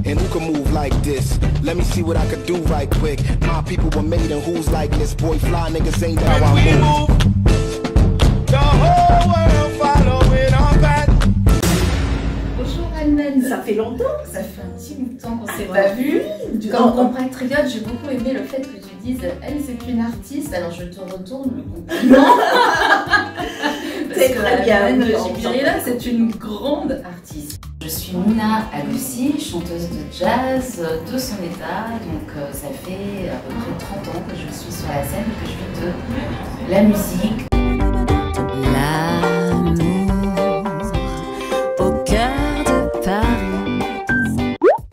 And who can move like this? Let me see what I could do right quick. My people were made and who's like this? Boy, fly niggas ain't how I move. The whole world following our path. Bonjour Almen. Ça fait longtemps? Ça fait un petit bout de temps qu'on s'est pas vu. Dans Compatriote, j'ai beaucoup aimé le fait que tu dises elle c'est une artiste, alors je te retourne le compliment. C'est très bien. Jibirila, c'est une grande artiste. Je suis Nina Aloussi, chanteuse de jazz de son état, donc ça fait à peu près 30 ans que je suis sur la scène, que je fais de la musique. L'amour au cœur de Paris.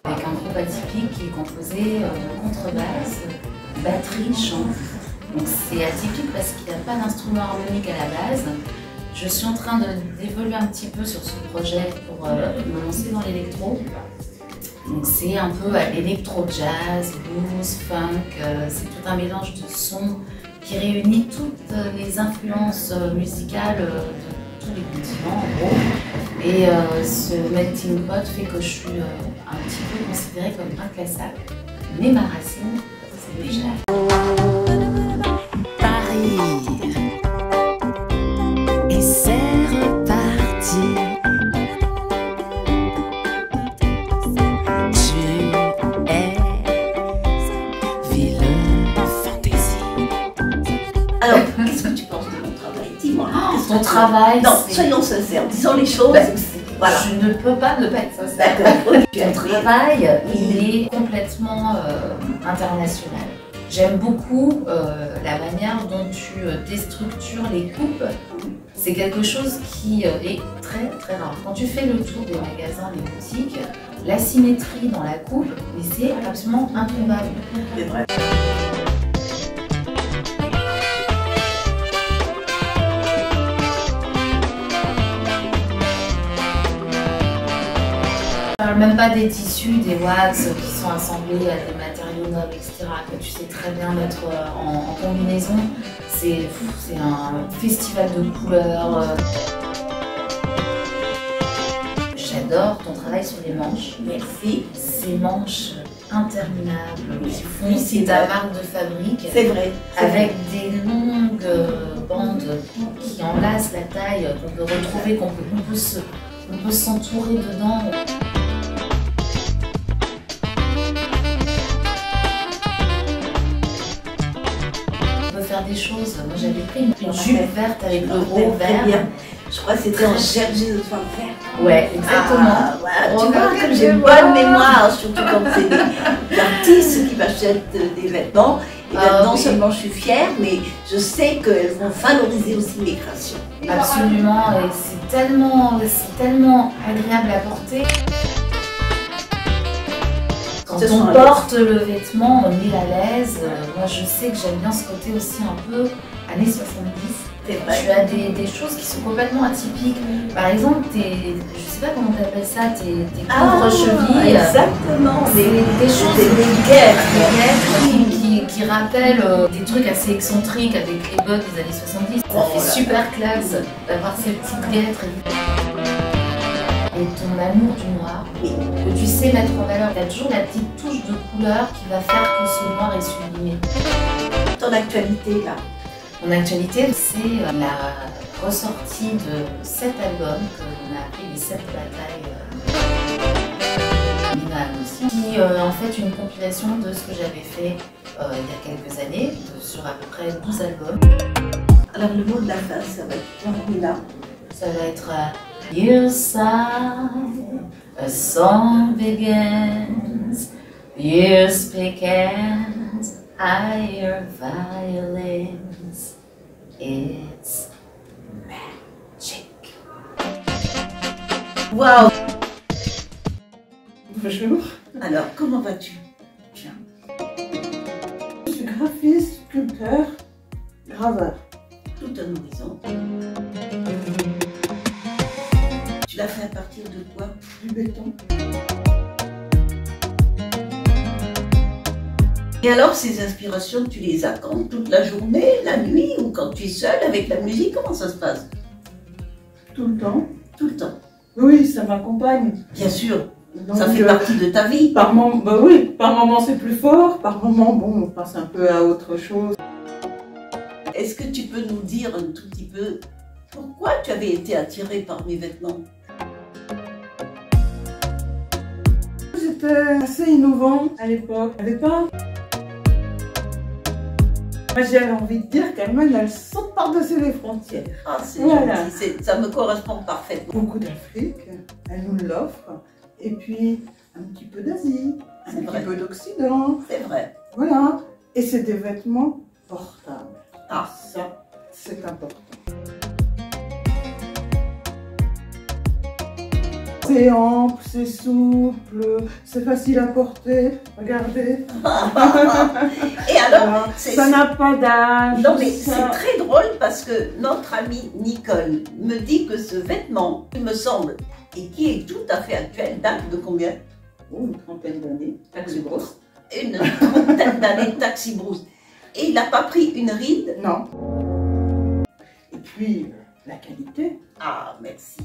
Avec un groupe atypique qui est composé de contrebasse, batterie, chant. Donc c'est atypique parce qu'il n'y a pas d'instrument harmonique à la base. Je suis en train d'évoluer un petit peu sur ce projet pour me lancer dans l'électro. Donc c'est un peu électro-jazz, blues, funk, c'est tout un mélange de sons qui réunit toutes les influences musicales de tous les continents en gros. Et ce melting pot fait que je suis un petit peu considérée comme inclassable. Mais ma racine, c'est le jazz. Et c'est reparti. Tu es vilaine fantaisie. Alors, qu'est-ce que tu penses de mon travail? Dis-moi. Ton travail, non, soyons sincères, disons les choses. Voilà. Je ne peux pas ne pas être sincère. D'accord. Ton travail, il est complètement international. J'aime beaucoup la manière dont tu déstructures les coupes. C'est quelque chose qui est très très rare. Quand tu fais le tour des magasins, des boutiques, la symétrie dans la coupe, c'est absolument introuvable. C'est vrai. Je parle même pas des tissus, des wax qui sont assemblés à des matériaux nobles, etc. que tu sais très bien mettre en combinaison. C'est un festival de couleurs. J'adore ton travail sur les manches. Merci. Ces manches interminables qui font c'est ta marque de fabrique. C'est vrai. Avec des longues bandes qui enlacent la taille, qu'on peut retrouver, qu'on peut s'entourer dedans. Des choses. Moi j'avais pris une jupe verte avec le haut vert. Je crois que c'était en gerger de toile vert. Ouais, exactement. Ah, voilà. Tu vois que j'ai une bonne mémoire, surtout quand c'est des artistes qui m'achètent des vêtements. Et non seulement je suis fière, mais je sais qu'elles vont valoriser aussi mes créations. Absolument, et c'est tellement agréable à porter. Quand on porte le vêtement, on est à l'aise. Moi, je sais que j'aime bien ce côté aussi un peu années 70. Tu as des choses qui sont complètement atypiques. Par exemple, je sais pas comment tu appelles ça, tes couvre-chevilles. Exactement. Des choses, des guêtres qui rappellent des trucs assez excentriques avec les bugs des années 70. Ça fait super classe d'avoir ces petites guêtres. Et ton amour du noir, que tu sais mettre en valeur. Tu as toujours la petite touche de couleur qui va faire que ce noir est sublimé. Ton actualité là? Mon actualité, c'est la ressortie de 7 albums qu'on a appelé les 7 batailles Nina Aloussi, qui est en fait une compilation de ce que j'avais fait il y a quelques années, sur à peu près 12 albums. Alors le mot de la fin, ça va être Nina. Ça va être You sigh, a song begins, you speak hands, I hear violins, it's magic. Waouh! Bonjour. Alors, comment vas-tu? Bien. Je suis graphiste, sculpteur, graveur. Tout un horizon. Tu l'as fait à partir de quoi? Du béton. Et alors, ces inspirations, tu les as quand? Toute la journée, la nuit, ou quand tu es seule avec la musique? Comment ça se passe? Tout le temps. Tout le temps. Oui, ça m'accompagne. Bien sûr. Donc, ça fait partie de ta vie. Par moment, bah oui, par moment c'est plus fort, par moment, bon, on passe un peu à autre chose. Est-ce que tu peux nous dire un tout petit peu pourquoi tu avais été attirée par mes vêtements? C'était assez innovant à l'époque. Il n'y avait pas. Moi j'avais envie de dire qu'Allemagne, elle saute par-dessus les frontières. Ah, c'est Voilà. gentil, ça me correspond parfaitement. Beaucoup d'Afrique, elle nous l'offre. Et puis un petit peu d'Asie, un C'est petit vrai. peu d'Occident. C'est vrai. Voilà. Et c'est des vêtements portables. Ah. Ça, c'est important. C'est ample, c'est souple, c'est facile à porter. Regardez. Et alors, Voilà. c'est- Ça n'a pas d'âge. non mais ça- c'est très drôle parce que notre amie Nicole me dit que ce vêtement, il me semble, et qui est tout à fait actuel, date de combien? Oh, une trentaine d'années. Taxi Brousse. Une trentaine d'années de Taxi Brousse. Et il n'a pas pris une ride? Non. Et puis, la qualité. Ah, merci.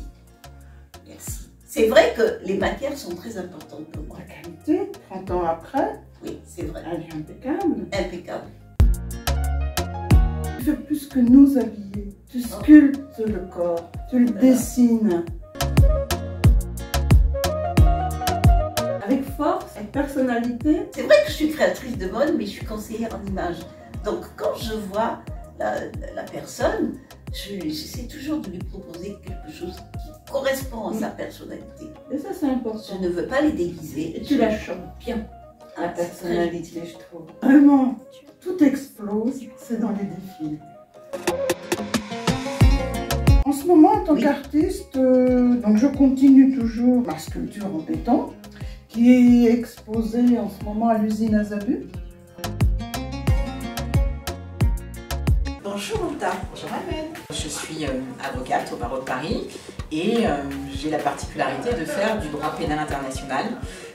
Merci. C'est vrai que les matières sont très importantes pour moi. La qualité, 30 ans après, Oui, c'est vrai. elle est impeccable. Impeccable. Tu fais plus que nous habiller. Tu sculptes le corps, tu le dessines. Avec force, avec personnalité. C'est vrai que je suis créatrice de mode, mais je suis conseillère en image. Donc quand je vois la personne, j'essaie toujours de lui proposer quelque chose qui correspond à sa personnalité. Et ça, c'est Je important. ne veux pas les déguiser. Et tu la chantes bien, Ah, la c'est personnalité, je trouve. Vraiment, tout explose, c'est dans les défilés. En ce moment, en tant Oui. qu'artiste, donc je continue toujours ma sculpture en béton, qui est exposée en ce moment à l'usine Azabu. Bonjour Monta. Bonjour Amel. Je suis avocate au barreau de Paris et j'ai la particularité de faire du droit pénal international,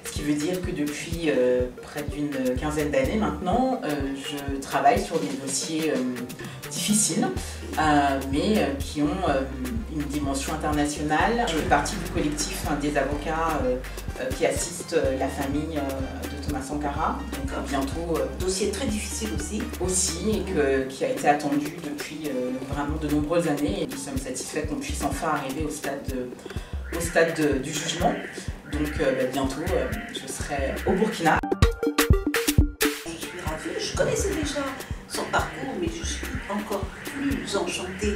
ce qui veut dire que depuis près d'une quinzaine d'années maintenant, je travaille sur des dossiers difficiles, mais qui ont une dimension internationale. Je fais partie du collectif des avocats qui assistent la famille de Thomas Sankara, donc bientôt Dossier très difficile aussi. et qui a été attendu depuis vraiment de nombreuses années, et nous sommes satisfaits qu'on puisse enfin arriver au stade du jugement. Donc bientôt je serai au Burkina. Je suis ravie. Je connaissais déjà son parcours, mais je suis encore plus enchantée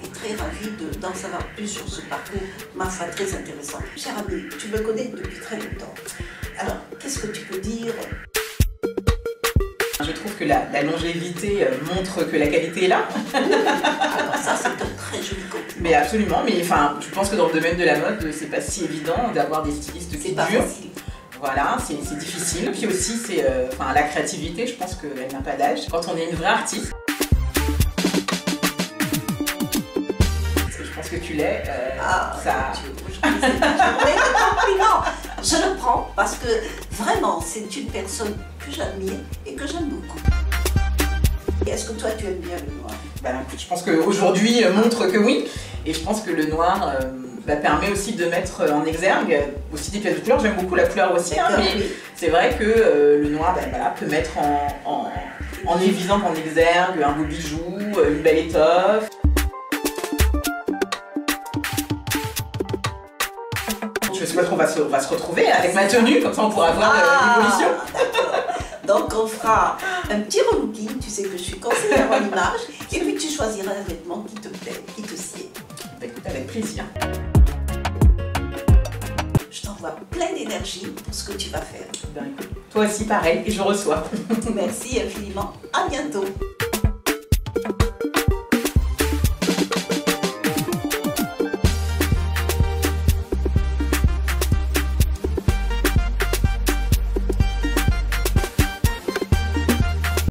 et très ravie d'en savoir plus sur ce parcours, ma foi, très intéressant. Cher ami, tu me connais depuis très longtemps. Alors, qu'est-ce que tu peux dire? Je trouve que la longévité montre que la qualité est là. Alors ça, c'est un très joli compliment. Mais absolument, mais enfin, je pense que dans le domaine de la mode, c'est pas si évident d'avoir des stylistes qui C'est pas durent. facile. Voilà, c'est difficile. Puis aussi, c'est la créativité, je pense qu'elle n'a pas d'âge. Quand on est une vraie artiste, parce que je pense que tu l'es, ça... Je le prends parce que vraiment, c'est une personne que j'admire et que j'aime beaucoup. Est-ce que toi, tu aimes bien le noir? Ben, écoute, je pense qu'aujourd'hui montre que oui. Et je pense que le noir permet aussi de mettre en exergue aussi des pièces de couleur. J'aime beaucoup la couleur aussi, hein, mais c'est vrai que le noir peut mettre en évidence, en exergue, un beau bijou, une belle étoffe. Je souhaite qu'on va se retrouver avec ma tenue, comme ça on pourra voir l'évolution. Donc on fera un petit relooking, tu sais que je suis conseillère en image, et puis tu choisiras un vêtement qui te plaît, qui te sied. Bah, écoute, avec plaisir. Je t'envoie plein d'énergie pour ce que tu vas faire. Ben, écoute, toi aussi pareil, et je reçois. Merci infiniment, à bientôt.